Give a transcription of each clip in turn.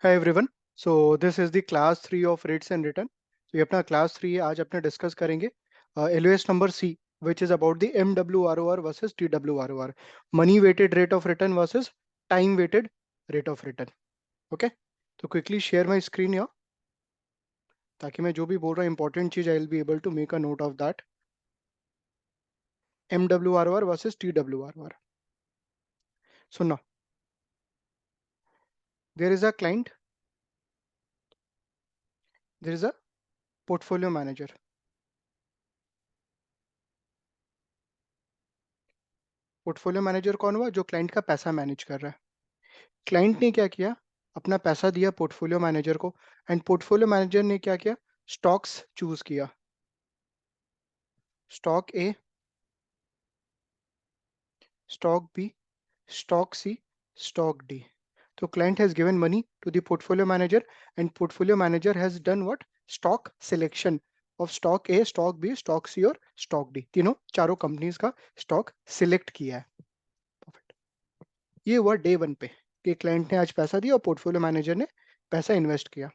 Hi everyone. So this is the class 3 of rates and return. तो ये अपना class 3 है. आज अपने डिस्कस करेंगे LOS number C, which is about the MWROR versus TWROR, money weighted rate of return versus time weighted rate of return. Okay. तो quickly share my screen here ताकि मैं जो भी बोल रहा हूँ important चीज I will be able to make a note of that. MWROR versus TWROR. So now there is a client, there is a portfolio manager. Portfolio manager कौन हुआ? जो क्लाइंट का पैसा मैनेज कर रहा है. क्लाइंट ने क्या किया? अपना पैसा दिया पोर्टफोलियो मैनेजर को, एंड पोर्टफोलियो मैनेजर ने क्या किया? स्टॉक्स चूज किया. Stock A, stock B, stock C, stock D. तो client has given money to the portfolio manager, and portfolio manager has done what? Stock selection of stock A, stock B, stock C और stock D. तीनों चारों companies का stock select किया है. Perfect. ये हुआ day one पे कि क्लाइंट ने आज पैसा दिया और पोर्टफोलियो मैनेजर ने पैसा इन्वेस्ट किया.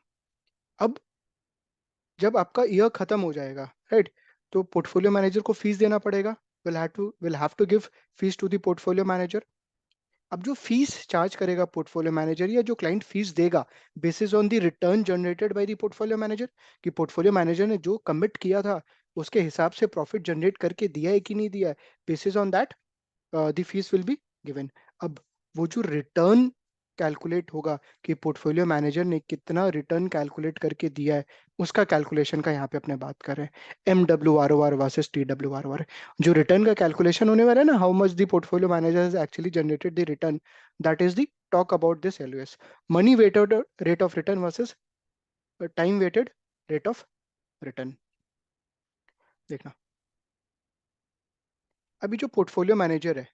अब जब आपका ईयर खत्म हो जाएगा, राइट, तो पोर्टफोलियो मैनेजर को फीस देना पड़ेगा. Will have to give fees to the portfolio manager. अब जो फीस चार्ज करेगा पोर्टफोलियो मैनेजर, या जो क्लाइंट फीस देगा, basis on the return generated by the portfolio manager, कि पोर्टफोलियो मैनेजर ने जो कमिट किया था उसके हिसाब से प्रॉफिट जनरेट करके दिया है कि नहीं दिया है, basis on that the fees will be given. अब वो जो रिटर्न कैलकुलेट होगा कि पोर्टफोलियो मैनेजर ने कितना रिटर्न कैलकुलेट करके दिया है, उसका कैलकुलेशन का यहाँ पे अपने बात कर रहे हैं. MWROR versus TWROR. जो रिटर्न का कैलकुलेशन होने वाला है ना, how much the portfolio manager has actually generated the return, that is the talk about this LOS. Money weighted rate of return versus time weighted rate of return. देखना, अभी जो portfolio manager है,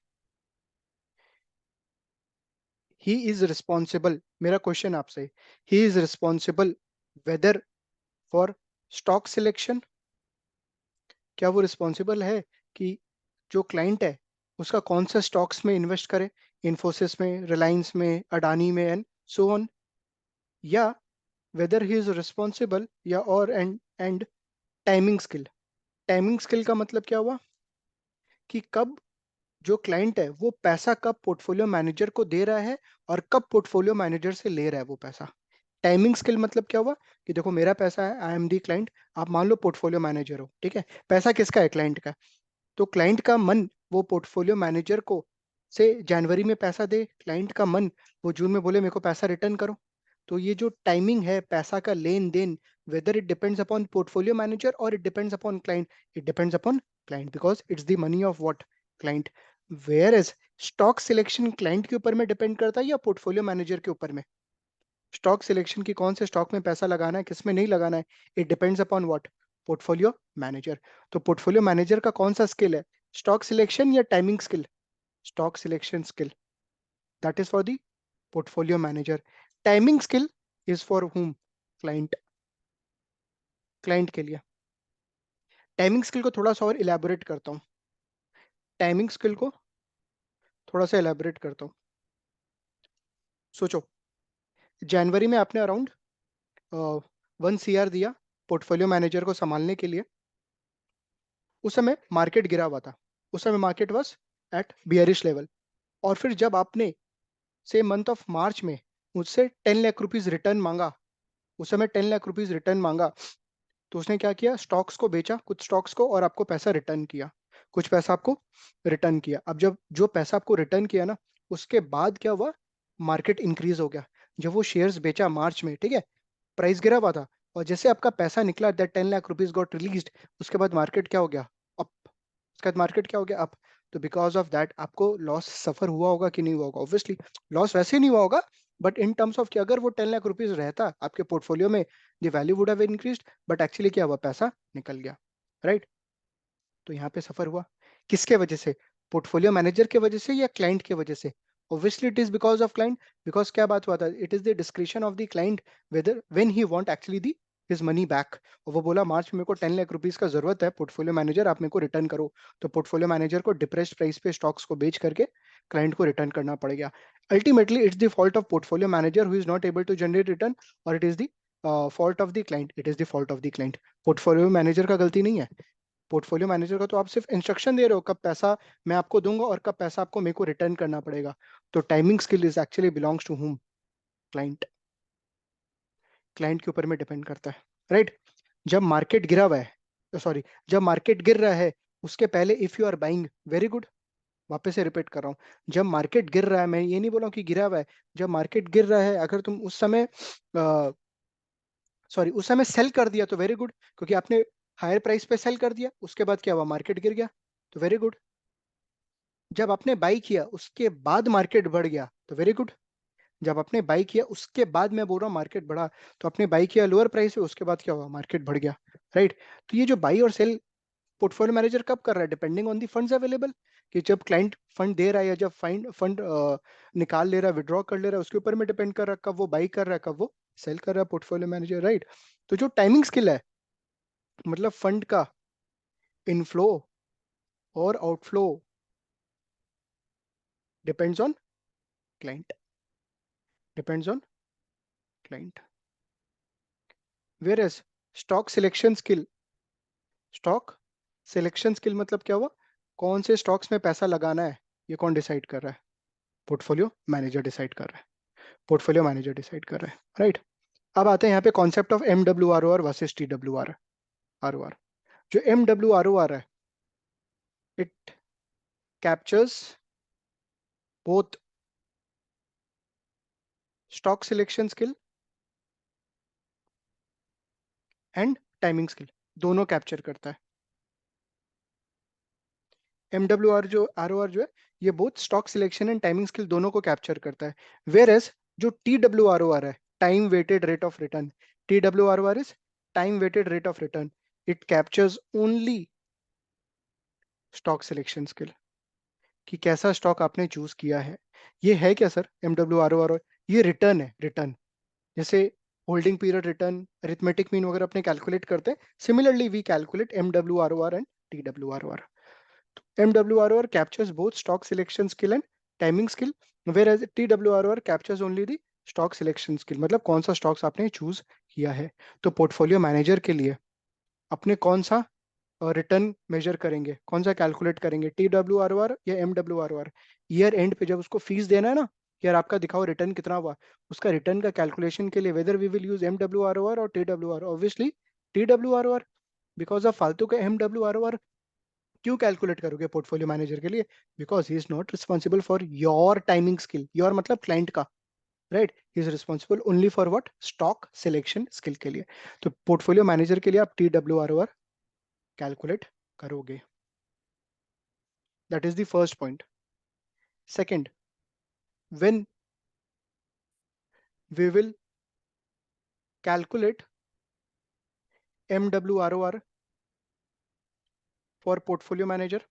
he is responsible. मेरा question आपसे, he is responsible whether for stock selection. क्या वो responsible है कि जो क्लाइंट है उसका कौन सा स्टॉक्स में इन्वेस्ट करे, इन्फोसिस में, रिलायंस में, अडानी में एंड सो ऑन. या वेदर ही इज रिस्पॉन्सिबल, या और and timing skill. Timing skill का मतलब क्या हुआ? कि कब जो क्लाइंट है वो पैसा कब पोर्टफोलियो मैनेजर को दे रहा है और कब पोर्टफोलियो मैनेजर से ले रहा है वो पैसा. टाइमिंग स्किल मतलब क्या हुआ? कि देखो मेरा पैसा है, आई एम दी क्लाइंट, आप मान लो पोर्टफोलियो मैनेजर हो, ठीक है. पैसा किसका है? क्लाइंट का. तो क्लाइंट का मन वो पोर्टफोलियो मैनेजर को से जनवरी में पैसा दे, क्लाइंट का मन वो जून में बोले मेरे को पैसा रिटर्न करो. तो ये जो टाइमिंग है पैसा का लेन देन, whether it depends upon portfolio manager और it depends upon client, it depends upon client because it's the money of what? Client. Whereas stock selection client के ऊपर में डिपेंड करता है या पोर्टफोलियो मैनेजर के ऊपर में? स्टॉक सिलेक्शन की कौन से स्टॉक में पैसा लगाना है, किस में नहीं लगाना है, it depends upon what? Portfolio manager. तो पोर्टफोलियो मैनेजर का कौन सा स्किल है? स्टॉक सिलेक्शन या timing skill? Stock selection skill, that is for the portfolio manager. Timing skill is for whom? Client. Client के लिए. टाइमिंग स्किल को थोड़ा सा और इलेबोरेट करता हूँ. टाइमिंग स्किल को थोड़ा सा इलेबोरेट करता हूँ. सोचो, जनवरी में आपने अराउंड 1 CR दिया पोर्टफोलियो मैनेजर को संभालने के लिए. उस समय मार्केट गिरा हुआ था, उस समय market was at bearish level. और फिर जब आपने से मंथ ऑफ मार्च में मुझसे 10 लाख रुपीज रिटर्न मांगा, उस समय 10 लाख रुपीज रिटर्न मांगा, तो उसने क्या किया? स्टॉक्स को बेचा, कुछ स्टॉक्स को, और आपको पैसा रिटर्न किया. कुछ पैसा आपको रिटर्न किया. अब जब जो पैसा आपको रिटर्न किया ना, उसके बाद क्या हुआ? मार्केट इंक्रीज हो गया. जब वो शेयर्स बेचा मार्च में, ठीक है, प्राइस गिरा हुआ था, और जैसे आपका पैसा निकला, that 10 lakh rupees got released, उसके बाद मार्केट क्या हो गया? अप. उसके बाद मार्केट क्या हो गया? अप. तो बिकॉज ऑफ दैट आपको लॉस सफर हुआ होगा कि नहीं हुआ होगा? ऑब्वियसली लॉस वैसे नहीं हुआ होगा, बट इन टर्म्स ऑफ कि अगर वो 10 लाख रुपीज रहता आपके पोर्टफोलियो में, the value would have increased, but actually क्या हुआ? पैसा निकल गया, राइट. तो यहाँ पे सफर हुआ. किसके वजह से? पोर्टफोलियो मैनेजर के वजह से या क्लाइंट के वजह से? Obviously it is because of client. Because क्या बात हुआ था? It is the description of the client whether when he want actually the his money back, और वो बोला मार्च में मेरे को 10 लाख रुपीस का जरूरत है, पोर्टफोलियो मैनेजर आप मेरे को रिटर्न करो, तो पोर्टफोलियो मैनेजर को डिप्रेस्ड प्राइस पे स्टॉक्स को बेच करके क्लाइंट को रिटर्न करना पड़ेगा। Ultimately it's the fault of portfolio manager who is not able to generate return, और it is the fault of the client, it is the fault of the client. Portfolio manager का गलती नहीं है। Portfolio manager का तो आप सिर्फ instruction दे रहे हो कब पैसा मैं आपको दूंगा और कब पैसा आपको मेरे को रिटर्न करना पड़ेगा। तो timing skill is actually belongs to whom, client. Client के ऊपर में डिपेंड करता है, राइट। जब मार्केट गिरा हुआ है, सॉरी, जब मार्केट गिर रहा है उसके पहले if you are buying, very good. वापस से रिपीट कर रहा हूँ, जब मार्केट गिर रहा है, मैं ये नहीं बोला हूँ कि गिरा हुआ है, जब मार्केट गिर रहा है अगर तुम उस समय सॉरी उस समय सेल कर दिया तो वेरी गुड, क्योंकि आपने हायर प्राइस पे सेल कर दिया, उसके बाद क्या हुआ, मार्केट गिर गया, तो वेरी गुड। जब आपने बाई किया उसके बाद मार्केट बढ़ गया तो वेरी गुड। जब आपने बाई किया उसके बाद मैं बोल रहा हूँ मार्केट बढ़ा, तो आपने बाई किया लोअर प्राइस पे, उसके बाद क्या हुआ, मार्केट बढ़ गया, राइट। तो ये जो बाई और सेल पोर्टफोलियो मैनेजर कब कर रहा है, depending on the funds available, कि जब क्लाइंट फंड दे रहा है या जब फंड निकाल ले रहा है, विड्रॉ कर ले रहा है, उसके ऊपर में डिपेंड कर रहा है कब वो बाई कर रहा है, कब वो सेल कर रहा है पोर्टफोलियो मैनेजर, राइट। तो जो टाइमिंग स्किल है, मतलब फंड का इनफ्लो और outflow depends on client, depends on client. Whereas stock selection skill, stock selection skill मतलब क्या हुआ, कौन से स्टॉक्स में पैसा लगाना है ये कौन डिसाइड कर रहा है, पोर्टफोलियो मैनेजर डिसाइड कर रहा है, पोर्टफोलियो मैनेजर डिसाइड कर रहा है, राइट। अब आते हैं यहाँ पे concept of M W R O R versus T W R O R. जो M W R O R है, it captures both stock selection skill and timing skill, दोनों कैप्चर करता है। एम डब्ल्यू आर जो R O R जो है, ये both stock selection and timing skill दोनों को कैप्चर करता है। वेयर एज जो T W R O R है, time weighted rate of return, T W R O R is time weighted rate of return, it captures only stock selection skill, कि कैसा stock आपने चूज किया है। ये है क्या sir M W R O R, ये रिटर्न है, रिटर्न। जैसे holding period return, arithmetic mean वगैरह अपने कैलकुलेट करते हैं, similarly we calculate M W R O R and T W R O R. MWROR captures both stock selection skill and timing skill, whereas TWROR captures only the stock selection skill, मतलब कौन सा stocks आपने choose किया है। तो portfolio manager के लिए अपने कौन सा रिटर्न मेजर करेंगे, कौन सा कैलकुलेट करेंगे, TWROR या MWROR। ईयर एंड पे जब उसको फीस देना है ना, यार आपका दिखाओ रिटर्न कितना हुआ, उसका रिटर्न का कैलकुलेशन के लिए whether we will use MWROR और TWR, obviously TWROR, because of फालतू का MWROR क्यों कैलकुलेट करोगे पोर्टफोलियो मैनेजर के लिए, because he is not responsible for your timing skill, your मतलब क्लाइंट का, right. He is responsible only for what, stock selection skill के लिए। तो पोर्टफोलियो मैनेजर के लिए आप TWROR कैलकुलेट करोगे, that is the first point. Second, when we will calculate MWROR for portfolio manager,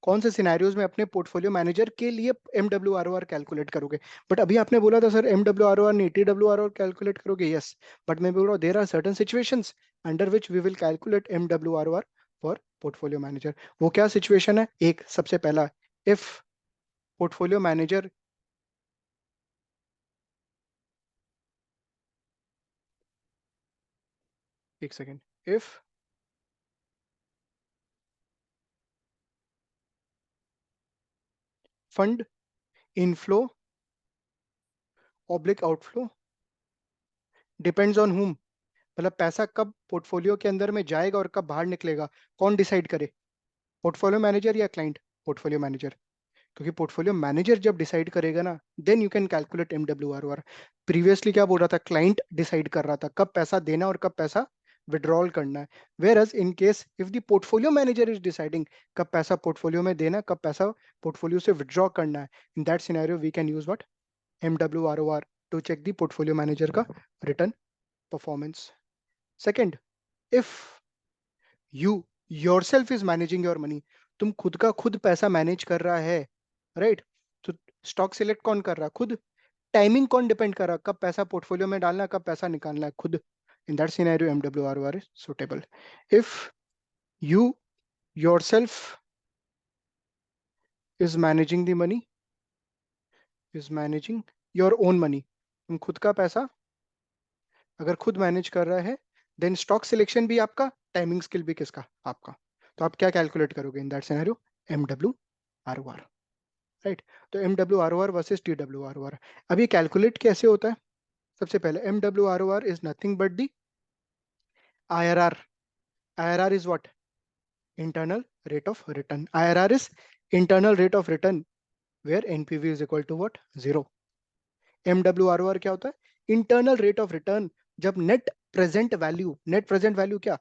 कौन से सिनेरियोज में अपने पोर्टफोलियो मैनेजर के लिए MWROR कैलकुलेट करोगे। बट अभी आपने बोला था सर MWROR नहीं TWROR कैलकुलेट करोगे, यस। बट मैं बोल रहा हूँ there are certain situations under which we will calculate MWROR for portfolio manager. वो क्या सिचुएशन है, एक सबसे पहला, इफ पोर्टफोलियो मैनेजर एक second, if fund inflow oblique outflow depends on whom, मतलब पैसा कब पोर्टफोलियो के अंदर में जाएगा और कब बाहर निकलेगा, कौन डिसाइड करे, पोर्टफोलियो मैनेजर या क्लाइंट, पोर्टफोलियो मैनेजर। क्योंकि पोर्टफोलियो मैनेजर जब डिसाइड करेगा ना, then you can calculate MWROR। Previously क्या बोल रहा था, क्लाइंट डिसाइड कर रहा था कब पैसा देना और कब पैसा विड्रॉल करना है। Where as in case if the portfolio manager is deciding कब पैसा पोर्टफोलियो में देना, कब पैसा पोर्टफोलियो से विड्रॉ करना है, in that scenario we can use what, MWROR, to check the portfolio manager का return performance. Second, if you yourself is managing your money, तुम खुद का खुद पैसा मैनेज कर रहा है, राइट। तो स्टॉक सिलेक्ट कौन कर रहा है, खुद। टाइमिंग कौन डिपेंड कर रहा है, कब पैसा पोर्टफोलियो में डालना है, कब पैसा निकालना है, खुद। In that scenario, MWROR is suitable. If you yourself is managing the money, is managing your own money, तुम खुद का पैसा अगर खुद मैनेज कर रहा है, देन स्टॉक सिलेक्शन भी आपका, टाइमिंग स्किल भी किसका, आपका. तो आप क्या कैलकुलेट करोगे इन दैट सिनेरियो? MWROR, right. तो MWROR वर्सेस TWROR. अब ये कैलकुलेट कैसे होता है? सबसे पहले MWROR is nothing but the IRR. IRR is what? Internal rate of return. IRR is internal rate of return where NPV is equal to what? 0. MWROR क्या होता है? Internal rate of return. जब net present value क्या,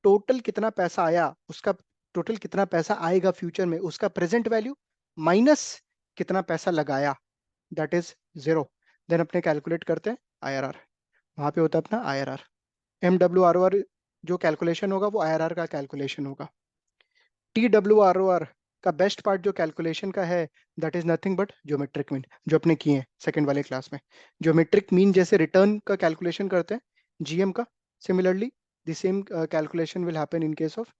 total कितना पैसा आया, उसका total कितना पैसा आएगा फ्यूचर में, उसका प्रेजेंट वैल्यू माइनस कितना पैसा लगाया, दैट इज 0. देन अपने कैलकुलेट करते हैं IRR. वहां पे होता है अपना IRR. MWROR जो कैलकुलेशन होगा वो IRR का कैलकुलेशन होगा. TWROR का बेस्ट पार्ट जो कैलकुलेशन का है, that is nothing but geometric mean, जो अपने किए हैं सेकंड वाले क्लास में. ज्योमेट्रिक मीन जैसे रिटर्न का कैलकुलेशन करते हैं GM का, similarly the same calculation will happen in case of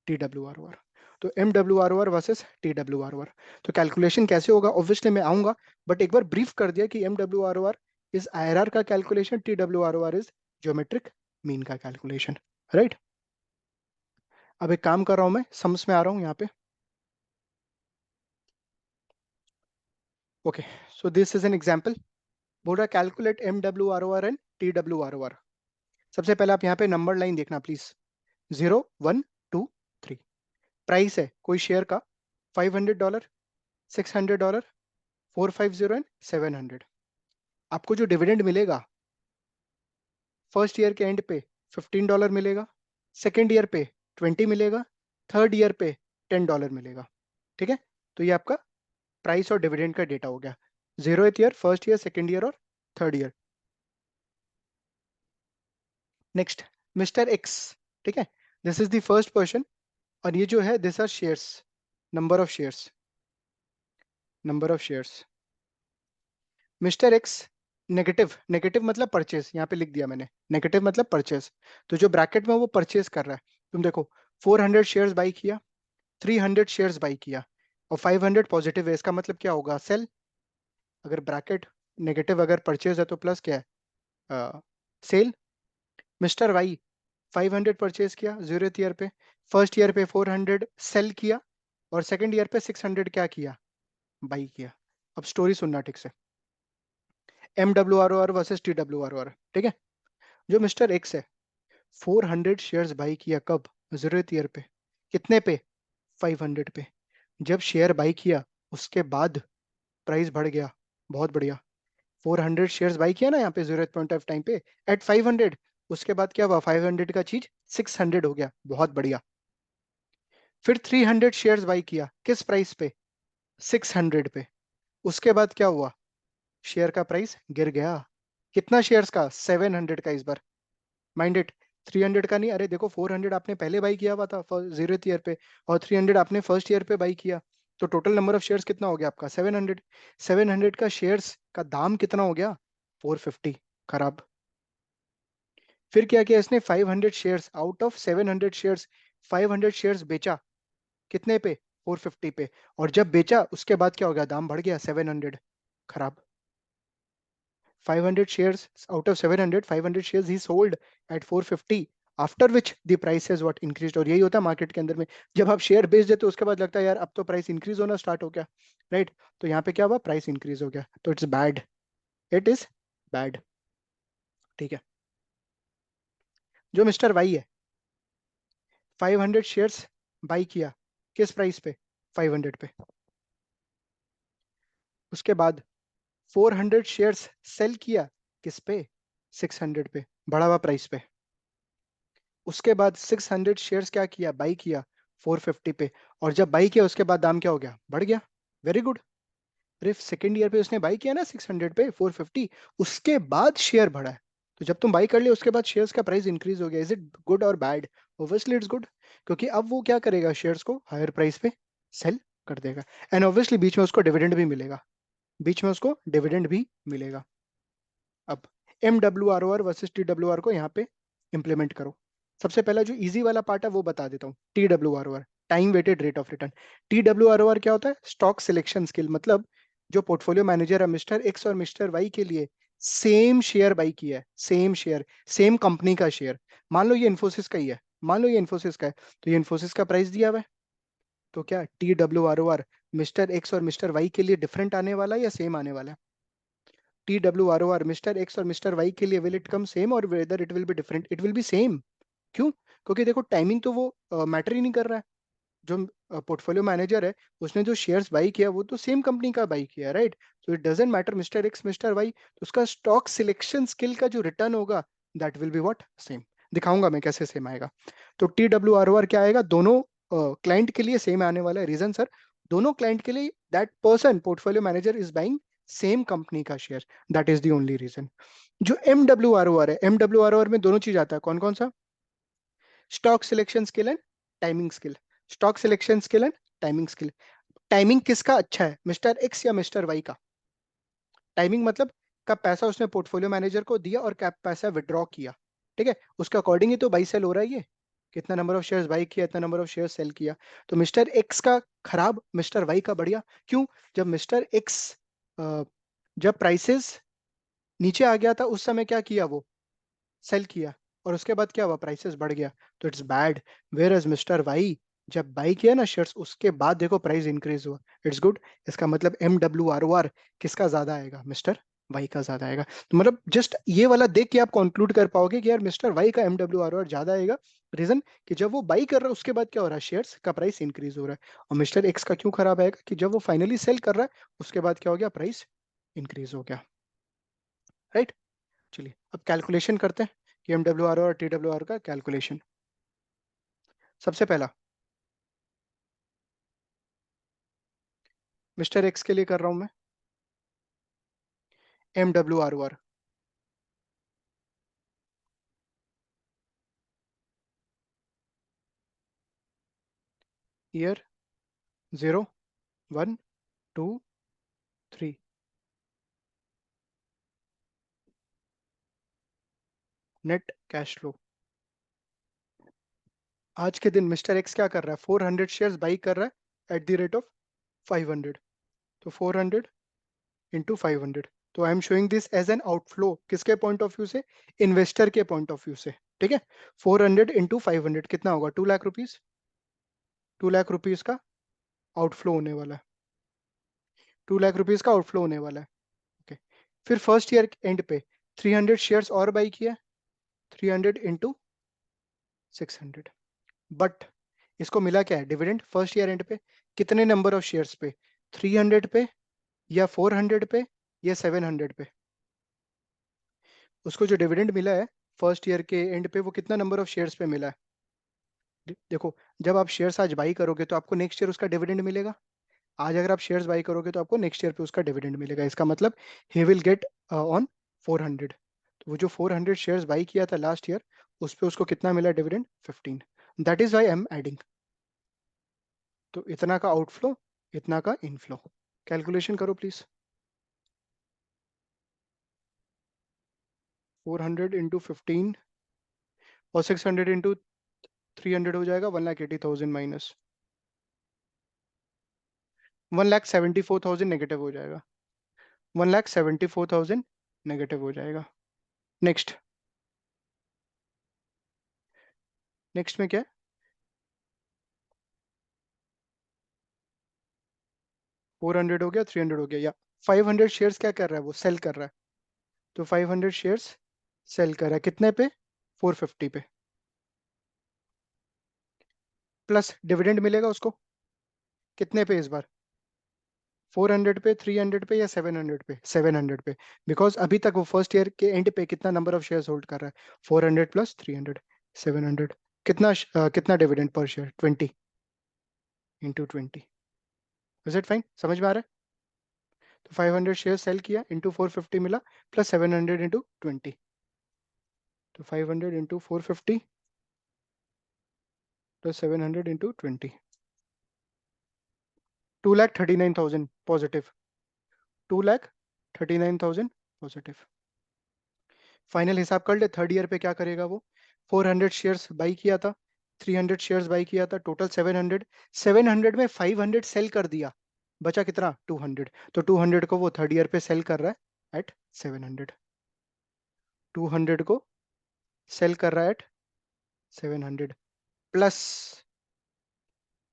TWROR. तो MWROR वर्सेस TWROR. तो कैलकुलेशन कैसे होगा ऑब्वियसली मैं आऊंगा, बट एक बार ब्रीफ कर दिया कि MWROR इज IRR का calculation, TWROR is geometric mean का कैलकुलेशन, राइट. अब एक काम कर रहा हूं मैं, समझ में आ रहा हूं यहाँ पे. Okay, so this is an example. बोल रहा कैलकुलेट MWROR एंड TWROR. सबसे पहले आप यहाँ पे नंबर लाइन देखना प्लीज. 0 1 2 3. प्राइस है कोई शेयर का $500, $600, 450 एंड 700. आपको जो डिविडेंड मिलेगा फर्स्ट ईयर के एंड पे $15 मिलेगा, सेकेंड ईयर पे 20 मिलेगा, थर्ड ईयर पे $10 मिलेगा. ठीक है, तो ये आपका प्राइस और डिविडेंड का डेटा हो गया. 0th year, first year, second year और third year. Next mister X. ठीक है, this is the first person. और ये जो है this are shares, number of shares, number of shares. Mister X negative, negative मतलब परचेस, यहाँ पे लिख दिया मैंने, नेगेटिव मतलब परचेस. तो जो ब्रैकेट में वो परचेस कर रहा है, तुम देखो 400 शेयर्स बाई किया, 300 शेयर्स बाई किया और 500 पॉजिटिव है, इसका मतलब क्या होगा? सेल. अगर ब्रैकेट नेगेटिव अगर परचेज है तो प्लस क्या है? सेल. मिस्टर वाई 500 परचेज किया 0th ईयर पे, फर्स्ट ईयर पे 400 सेल किया और सेकंड ईयर पे 600 क्या किया? बाई किया. अब स्टोरी सुनना ठीक से. MWROR versus TWROR. ठीक है, जो मिस्टर एक्स है 400 शेयर्स बाई किया कब? 0th ईयर पे. कितने पे? 500 पे. जब शेयर बाई किया उसके बाद प्राइस बढ़ गया, बहुत बढ़िया. 400 शेयर्स बाई किया ना यहाँ पे 0th पॉइंट ऑफ टाइम पे एट 500. उसके बाद क्या हुआ? 500 का चीज 600 हो गया, बहुत बढ़िया. फिर 300 शेयर्स बाई किया किस प्राइस पे? 600 पे. उसके बाद क्या हुआ? शेयर का प्राइस गिर गया. कितना शेयर्स का? 700 का इस बार. माइंड इट, 300 का नहीं. अरे देखो 400 आपने पहले बाई किया हुआ था 0th ईयर पे और 300 आपने फर्स्ट ईयर पे बाई किया. तो टोटल नंबर ऑफ शेयर्स कितना हो गया आपका? 700. 700 का शेयर्स का दाम कितना हो गया? 450. खराब. फिर क्या किया इसने? 500 shares out of 700 shares, 500 shares बेचा. कितने पे? 450 पे. और जब बेचा उसके बाद क्या हो गया? दाम बढ़ गया 700. खराब. 500 shares out of 700, 500 shares he sold at 450, after which the price has what increased. और यही होता है मार्केट के अंदर में, जब आप शेयर बेच देते हो उसके बाद लगता है यार अब तो प्राइस इंक्रीज होना स्टार्ट हो गया, राइट. तो यहाँ पे क्या हुआ? प्राइस इंक्रीज हो गया. तो it's bad, it is bad. ठीक है, जो मिस्टर वाई है 500 शेयर्स बाई किया किस प्राइस पे? 500 पे. उसके बाद 400 शेयर्स सेल किया किस पे? 600 पे, बढ़ा हुआ प्राइस पे. उसके बाद 600 शेयर्स क्या किया? बाई किया 450 पे. और जब बाई किया उसके बाद दाम क्या हो गया? बढ़ गया. Very good. अरे सेकेंड ईयर पे उसने बाई किया ना 600 पे 450, उसके बाद शेयर बढ़ा है. तो जब तुम बाई कर लिया उसके बाद शेयर्स का प्राइस इंक्रीज हो गया. इज इट गुड और बैड? ऑब्वियसली इट्स गुड, क्योंकि अब वो क्या करेगा? शेयर्स को हायर प्राइस पे सेल कर देगा. एंड ऑब्वियसली बीच में उसको डिविडेंड भी मिलेगा, बीच में उसको डिविडेंड भी मिलेगा. अब MWROR वर्सेस TWR को यहाँ पे इंप्लीमेंट करो। सबसे पहला जो इजी वाला पार्ट है वो बता देता हूँ, TWROR, time weighted rate of return. TWROR क्या होता है? स्टॉक सिलेक्शन स्किल, मतलब जो पोर्टफोलियो मैनेजर है मिस्टर एक्स और मिस्टर वाई के लिए सेम शेयर बाई किया है, सेम शेयर, सेम कंपनी का शेयर। मान लो ये इन्फोसिस का ही है, मान लो ये इन्फोसिस का है, तो ये इन्फोसिस का प्राइस दिया हुआ है, तो क्या TWROR मिस्टर एक्स और मिस्टर वाई के लिए डिफरेंट आने वाला है या सेम आने वाला है? TWROR मिस्टर एक्स और मिस्टर वाई के लिए विल इट कम सेम और whether it will be different? It will B same. क्यों? क्योंकि देखो टाइमिंग तो वो मैटर ही नहीं कर रहा है। जो पोर्टफोलियो मैनेजर है उसने जो शेयर्स बाई किया वो तो सेम कंपनी का बाई किया, right? So it doesn't matter mister X mister Y, तो उसका स्टॉक सिलेक्शन स्किल का जो रिटर्न होगा that will be what? Same. दिखाऊंगा मैं कैसे सेम आएगा। तो TWROR क्या आएगा? दोनों क्लाइंट के लिए सेम आने वाला है। रीजन सर, दोनों क्लाइंट के लिए that person portfolio manager is buying same company का share, that is the only reason. जो MWROR है, MWROR में दोनों चीज आता है, कौन कौन सा? Stock selection skill and timing skill. Stock selection skill and timing skill. Timing किसका अच्छा है, मिस्टर एक्स या मिस्टर वाई का? टाइमिंग मतलब कब पैसा उसने पोर्टफोलियो मैनेजर को दिया और कब पैसा विड्रॉ किया, ठीक है? उसके अकॉर्डिंग ही तो बाई सेल हो रहा है ये, कितना नंबर ऑफ शेयर्स बाई किया, इतना नंबर ऑफ शेयर्स सेल किया। तो मिस्टर एक्स का खराब, मिस्टर वाई का बढ़िया। क्यों? जब मिस्टर एक्स जब प्राइसेस नीचे आ गया था उस समय क्या किया वो? सेल किया, और उसके बाद क्या हुआ? प्राइसेस बढ़ गया, तो it's bad. Whereas mister Y जब बाई किया ना शेयर्स उसके बाद देखो प्राइस इंक्रीज हुआ, इट्स गुड। इसका मतलब MWROR किसका ज्यादा आएगा? मिस्टर वाई का ज्यादा आएगा। तो मतलब जस्ट ये वाला देख के आप कंक्लूड कर पाओगे कि यार मिस्टर वाई का MWROR ज्यादा आएगा। रीजन कि जब वो बाई कर रहा है उसके बाद क्या हो रहा है? शेयर्स का प्राइस इंक्रीज हो रहा है। और मिस्टर एक्स का क्यों खराब आएगा? कि जब वो फाइनली सेल कर रहा है उसके बाद क्या हो गया? प्राइस इंक्रीज हो गया, राइट? चलिए अब कैलकुलेशन करते हैं कि MWR और TWR का कैलकुलेशन। सबसे पहला मिस्टर एक्स के लिए कर रहा हूं मैं, MWROR year 0 1 2 3, net cash flow. आज के दिन मिस्टर एक्स क्या कर रहा है? 400 शेयर्स बाई कर रहा है एट द रेट ऑफ 500, तो 400 इंटू 500। तो I am showing this as an outflow, किसके पॉइंट ऑफ व्यू से? इन्वेस्टर के पॉइंट ऑफ व्यू से, ठीक है? 400 इंटू 500 कितना होगा? 2 लाख रुपीज। 2 लाख रुपीज का आउटफ्लो होने वाला है, 2 लाख रुपीज का आउटफ्लो होने वाला है। ओके, फिर फर्स्ट ईयर एंड पे 300 शेयर्स और बाई किया, 300 इंटू 600। बट इसको मिला क्या है? डिविडेंड। फर्स्ट ईयर एंड पे कितने नंबर ऑफ शेयर्स पे? 300 पे या 400 पे या 700 पे? उसको जो डिविडेंड मिला है फर्स्ट ईयर के एंड पे वो कितना नंबर ऑफ शेयर्स पे मिला है? देखो, जब आप शेयर्स आज बाई करोगे तो आपको नेक्स्ट ईयर उसका डिविडेंड मिलेगा। आज अगर आप शेयर्स बाई करोगे तो आपको नेक्स्ट ईयर पे उसका डिविडेंड मिलेगा। इसका मतलब ही विल गेट ऑन 400। तो वो जो 400 शेयर्स बाई किया था लास्ट ईयर उस पे उसको कितना मिला dividend? 15। That is why I am adding. तो इतना का आउटफ्लो, इतना का इनफ्लो। कैलकुलेशन करो प्लीज। 400 इंटू 15 और 600 इंटू 300 हो जाएगा 1,80,000 माइनस 1,74,000 नेगेटिव हो जाएगा। 1,74,000 नेगेटिव हो जाएगा। नेक्स्ट, नेक्स्ट में क्या है? 400 हो गया, 300 हो गया, या 500 शेयर्स क्या कर रहा है? वो सेल कर रहा है। तो 500 शेयर्स सेल कर रहा है कितने पे? 450 पे। प्लस डिविडेंड मिलेगा उसको कितने पे इस बार? 400 पे, 300 पे या 700 पे? 700 पे। बिकॉज अभी तक वो फर्स्ट ईयर के एंड पे कितना नंबर ऑफ शेयर्स होल्ड कर रहा है? 400 प्लस 300, 700। कितना dividend per share? 20 into 20। Is it fine? समझ में आ रहा है? तो 500 शेयर सेल किया इंटू 450 मिला, प्लस 700 इंटू 20। तो 500 into 450 plus 700 into 20, 2,39,000 positive. 2,39,000 positive. Final हिसाब कर ले थर्ड ईयर पे क्या करेगा वो? 400 शेयर्स बाई किया था, 300 शेयर्स बाई किया था, टोटल 700। 700 में 500 सेल कर दिया, बचा कितना? 200। तो 200 को वो थर्ड ईयर पे सेल कर रहा है एट 700। 200 को सेल कर रहा है एट 700 प्लस,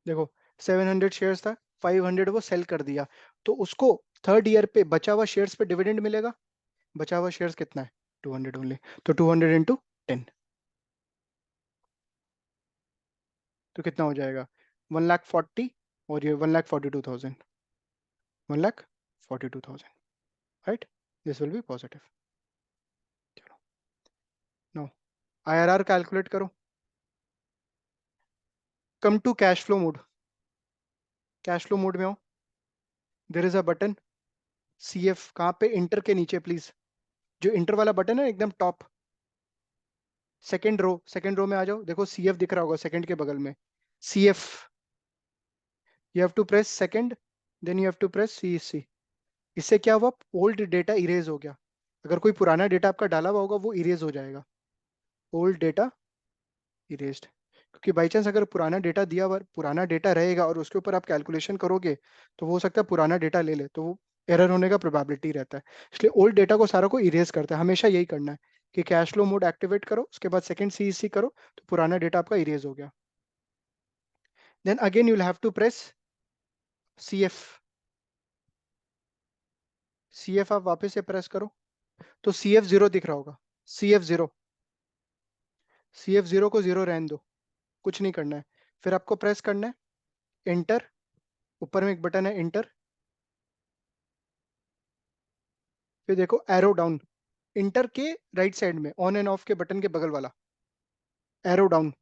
देखो 700 शेयर्स था, 500 वो सेल कर दिया, तो उसको थर्ड ईयर पे बचा हुआ शेयर्स पे डिविडेंड मिलेगा। बचा हुआ शेयर्स कितना है? 200 ओनली। तो 200 इंटू 10, तो कितना हो जाएगा? 1,40,000 और ये 1,42,000, 1,42,000, right? This will be positive. चलो, नो IRR कैलकुलेट करो। Come to cash flow mode. Cash flow mode में हो, there is a button CF, कहाँ पे? इंटर के नीचे प्लीज, जो इंटर वाला बटन है एकदम टॉप, सेकंड रो में आ जाओ, देखो CF दिख रहा होगा सेकंड के बगल में। CF, you have to press second, then you have to press CC। इससे क्या हुआ? ओल्ड डेटा इरेज हो गया। अगर कोई पुराना डेटा आपका डाला हुआ होगा वो इरेज हो जाएगा। ओल्ड डेटा इरेज्ड, क्योंकि बाई चांस अगर पुराना डेटा दिया हुआ, पुराना डेटा रहेगा और उसके ऊपर आप कैलकुलेशन करोगे तो वो हो सकता है पुराना डेटा ले ले, तो वो एरर होने का प्रोबेबिलिटी रहता है। इसलिए ओल्ड डेटा को सारा को इरेज करता है, हमेशा यही करना है कि कैश फ्लो मोड एक्टिवेट करो, उसके बाद सेकंड CEC करो, तो पुराना डेटा आपका इरेज हो गया। Then again you will have to press CF। CF आप वापस से प्रेस करो, तो CF0 दिख रहा होगा। CF0, CF0 को जीरो रहने दो, कुछ नहीं करना है। फिर आपको प्रेस करना है एंटर, ऊपर में एक बटन है एंटर, फिर देखो एरो डाउन, इंटर के राइट साइड में ऑन एंड ऑफ के बटन के बगल वाला एरो डाउन।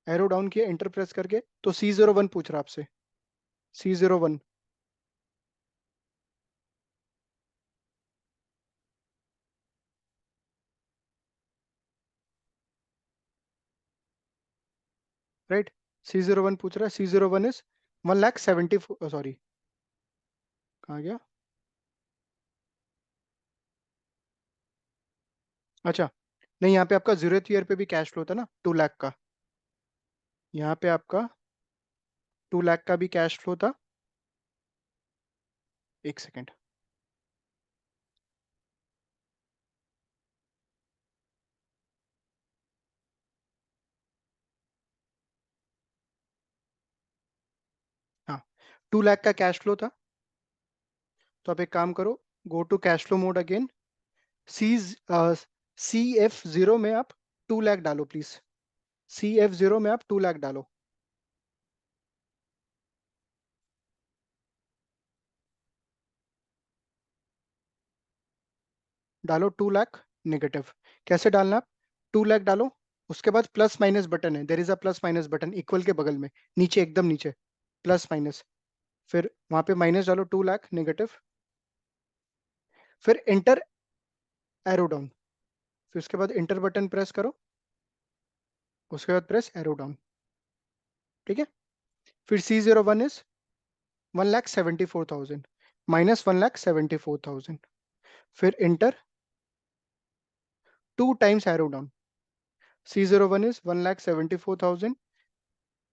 एरो डाउन किया इंटर प्रेस करके, तो C01 पूछ रहा आपसे, C01, राइट? C01 पूछ रहा है, C01 इज 1,70,000, सॉरी कहाँ गया? अच्छा, नहीं यहाँ पे आपका 0th ईयर पे भी कैश फ्लो था ना 2 लाख का, यहाँ पे आपका 2 लाख का भी कैश फ्लो था। एक सेकेंड, हाँ 2 लाख का कैश फ्लो था। तो आप एक काम करो, go to cash flow mode again, see CF0 में आप 2 लाख डालो प्लीज। CF0 में आप 2 लाख डालो, डालो 2 लाख नेगेटिव। कैसे डालना? आप 2 लाख डालो, उसके बाद प्लस माइनस बटन है, देर is a plus minus button equal के बगल में, नीचे एकदम नीचे प्लस माइनस, फिर वहां पे माइनस डालो 2 लाख नेगेटिव, फिर इंटर एरो डाउन, फिर उसके बाद इंटर बटन प्रेस करो, उसके बाद प्रेस एरो डाउन, ठीक है? फिर C01 इज 1,74,000 माइनस 1,74,000, फिर inter, 2 times arrow down. C01 is 1,74,000,